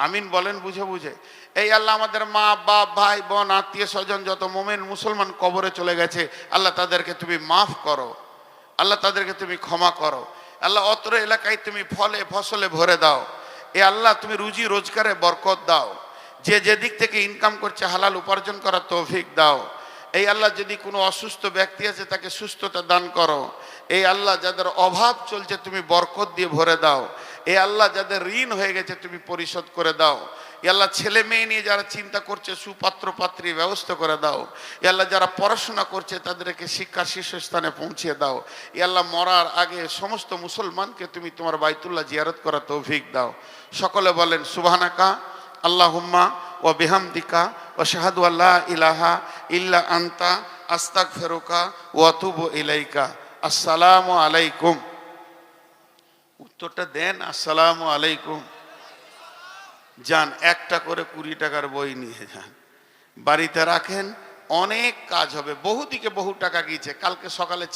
আমিন বলেন বুঝে বুঝে। এই আল্লাহ, আমাদের মা বাপ, ভাই বোন, আত্মীয় স্বজন, যত মোমেন মুসলমান কবরে চলে গেছে, আল্লাহ তাদেরকে তুমি মাফ করো, আল্লাহ তাদেরকে তুমি ক্ষমা করো। আল্লাহ, অত্র এলাকায় তুমি ফলে ফসলে ভরে দাও। এ আল্লাহ, তুমি রুজি রোজগারে বরকত দাও। যে যেদিক থেকে ইনকাম করছে হালাল উপার্জন করার তৌফিক দাও। এই আল্লাহ, যদি কোনো অসুস্থ ব্যক্তি আছে তাকে সুস্থতা দান করো। এই আল্লাহ, যাদের অভাব চলছে তুমি বরকত দিয়ে ভরে দাও। এই আল্লাহ, যাদের ঋণ হয়ে গেছে তুমি পরিশোধ করে দাও। এ আল্লাহ, ছেলে মেয়ে নিয়ে যারা চিন্তা করছে সুপাত্র পাত্রী ব্যবস্থা করে দাও। এ আল্লাহ, যারা পড়াশোনা করছে তাদেরকে শিক্ষার শীর্ষস্থানে পৌঁছে দাও। এ আল্লাহ, মরার আগে সমস্ত মুসলমানকে তুমি তোমার বাইতুল্লাহ জিয়ারত করার তৌফিক দাও। সকলে বলেন সুবহানাকা আল্লাহুম্মা ওয়া বিহামদিকা ওয়া শাহাদু আল্লা ইলাহা ইল্লা আনতা আস্তাগফিরুকা ওয়া আতুবু ইলাইকা। আসসালামু আলাইকুম। উত্তরটা দেন, আসসালামু আলাইকুম। যান, একটা করে 20 টাকার বই নিয়ে যান, বাড়িতে রাখেন, অনেক কাজ হবে। বহু দিকে বহু টাকা গিয়েছে, কালকে সকালে